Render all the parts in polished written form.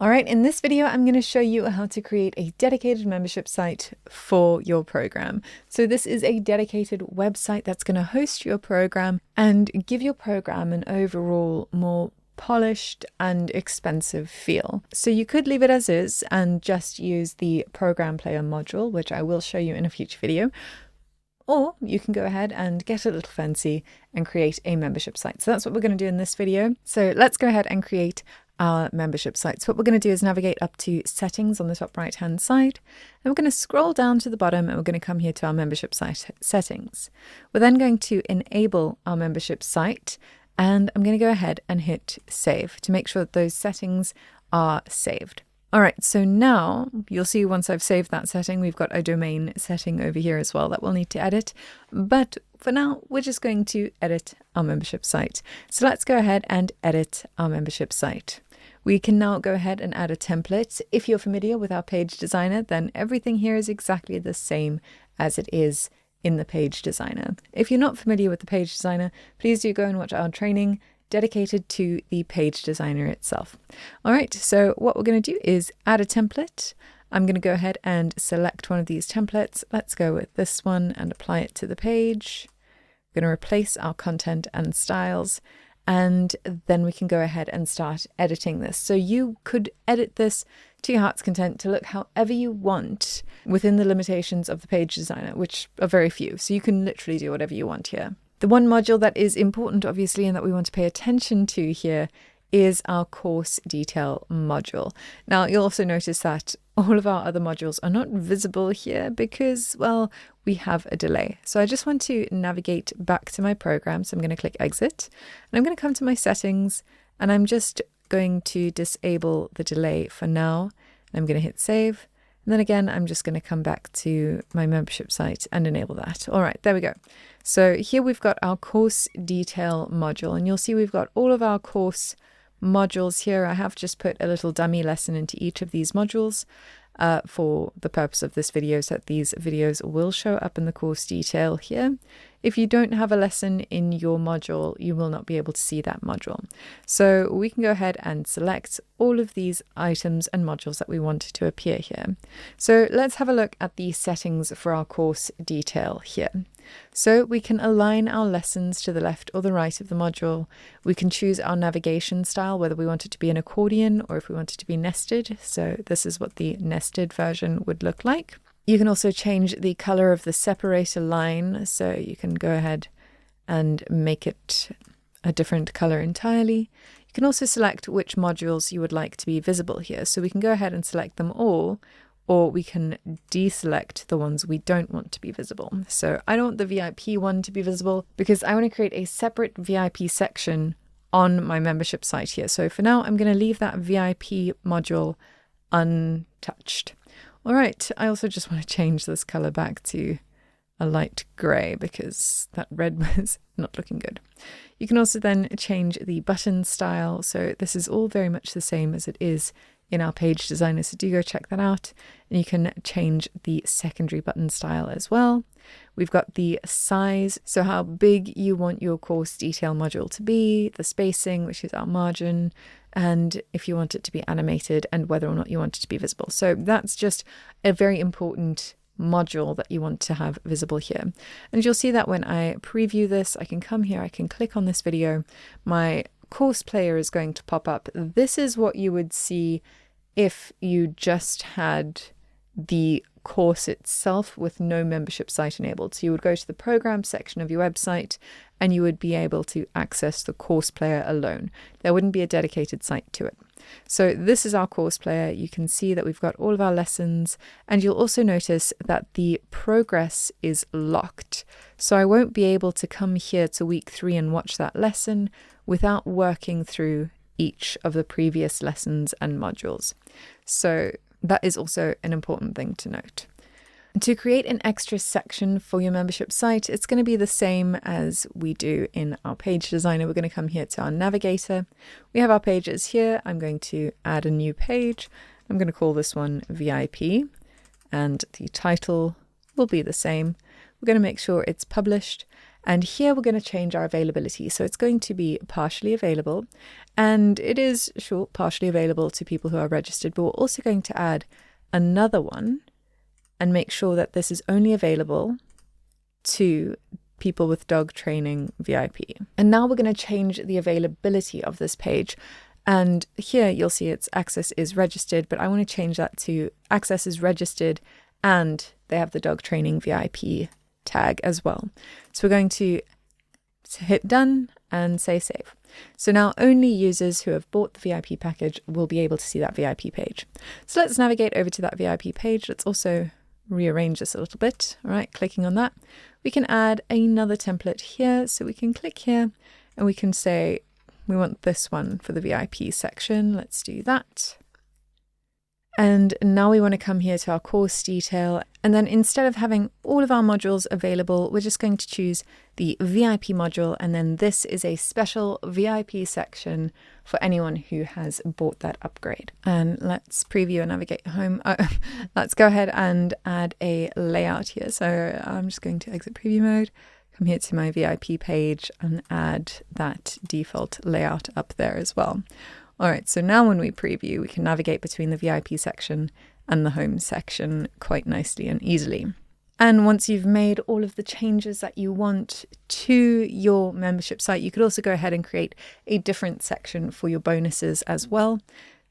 All right, in this video, I'm going to show you how to create a dedicated membership site for your program. So this is a dedicated website that's going to host your program and give your program an overall more polished and expensive feel. So you could leave it as is and just use the program player module, which I will show you in a future video. Or you can go ahead and get a little fancy and create a membership site. So that's what we're going to do in this video. So let's go ahead and create our membership site. So what we're going to do is navigate up to settings on the top right hand side, and we're going to scroll down to the bottom and we're going to come here to our membership site settings. We're then going to enable our membership site, and I'm going to go ahead and hit save to make sure that those settings are saved. All right, so now you'll see once I've saved that setting, we've got a domain setting over here as well that we'll need to edit. But for now, we're just going to edit our membership site. So let's go ahead and edit our membership site. We can now go ahead and add a template. If you're familiar with our page designer, then everything here is exactly the same as it is in the page designer. If you're not familiar with the page designer, please do go and watch our training dedicated to the page designer itself. All right, so what we're going to do is add a template. I'm going to go ahead and select one of these templates. Let's go with this one and apply it to the page. We're going to replace our content and styles, and then we can go ahead and start editing this. So you could edit this to your heart's content to look however you want within the limitations of the page designer, which are very few. So you can literally do whatever you want here. The one module that is important, obviously, and that we want to pay attention to here is our course detail module. Now, you'll also notice that all of our other modules are not visible here because, well, we have a delay. So I just want to navigate back to my program. So I'm going to click exit, and I'm going to come to my settings, and I'm just going to disable the delay for now. I'm going to hit save. And then again, I'm just going to come back to my membership site and enable that. All right, there we go. So here we've got our course detail module, and you'll see we've got all of our course modules here. I have just put a little dummy lesson into each of these modules for the purpose of this video, so that these videos will show up in the course detail here. If you don't have a lesson in your module, you will not be able to see that module. So we can go ahead and select all of these items and modules that we want to appear here. So let's have a look at the settings for our course detail here. So we can align our lessons to the left or the right of the module. We can choose our navigation style, whether we want it to be an accordion or if we want it to be nested. So this is what the nested version would look like. You can also change the color of the separator line. So you can go ahead and make it a different color entirely. You can also select which modules you would like to be visible here. So we can go ahead and select them all, or we can deselect the ones we don't want to be visible. So I don't want the VIP one to be visible because I want to create a separate VIP section on my membership site here. So for now, I'm going to leave that VIP module untouched. All right, I also just want to change this color back to a light gray because that red was not looking good. You can also then change the button style. So this is all very much the same as it is in our page designer, so do go check that out. And you can change the secondary button style as well. We've got the size, so how big you want your course detail module to be, the spacing, which is our margin, and if you want it to be animated and whether or not you want it to be visible. So that's just a very important module that you want to have visible here. And you'll see that when I preview this, I can come here, I can click on this video, my course player is going to pop up. This is what you would see if you just had the course itself with no membership site enabled. So you would go to the program section of your website and you would be able to access the course player alone. There wouldn't be a dedicated site to it. So this is our course player. You can see that we've got all of our lessons, and you'll also notice that the progress is locked. So I won't be able to come here to week 3 and watch that lesson without working through each of the previous lessons and modules. So that is also an important thing to note. To create an extra section for your membership site, it's going to be the same as we do in our page designer. We're going to come here to our navigator. We have our pages here. I'm going to add a new page. I'm going to call this one VIP, and the title will be the same. We're going to make sure it's published, And here we're going to change our availability. So it's going to be partially available, and it is short, partially available to people who are registered, but we're also going to add another one and make sure that this is only available to people with dog training VIP. And now we're going to change the availability of this page. And here you'll see it's access is registered, but I want to change that to access is registered and they have the dog training VIP tag as well. So we're going to hit done and say save. So now only users who have bought the VIP package will be able to see that VIP page. So let's navigate over to that VIP page. Let's also rearrange this a little bit. All right, clicking on that, we can add another template here. So we can click here and we can say we want this one for the VIP section. Let's do that. And now we want to come here to our course detail. And then instead of having all of our modules available, we're just going to choose the VIP module. And then this is a special VIP section for anyone who has bought that upgrade. And let's preview and navigate home. Let's go ahead and add a layout here. So I'm just going to exit preview mode, come here to my VIP page and add that default layout up there as well. All right, so now when we preview, we can navigate between the VIP section and the home section quite nicely and easily. And once you've made all of the changes that you want to your membership site, you could also go ahead and create a different section for your bonuses as well,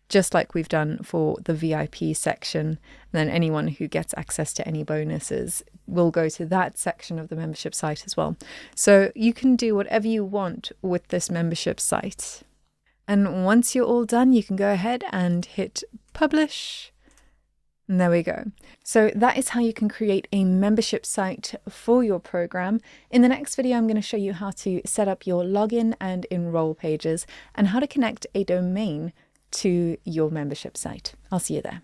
just like we've done for the VIP section. And then anyone who gets access to any bonuses will go to that section of the membership site as well. So you can do whatever you want with this membership site. And once you're all done, you can go ahead and hit publish. And there we go. So that is how you can create a membership site for your program. In the next video, I'm going to show you how to set up your login and enroll pages and how to connect a domain to your membership site. I'll see you there.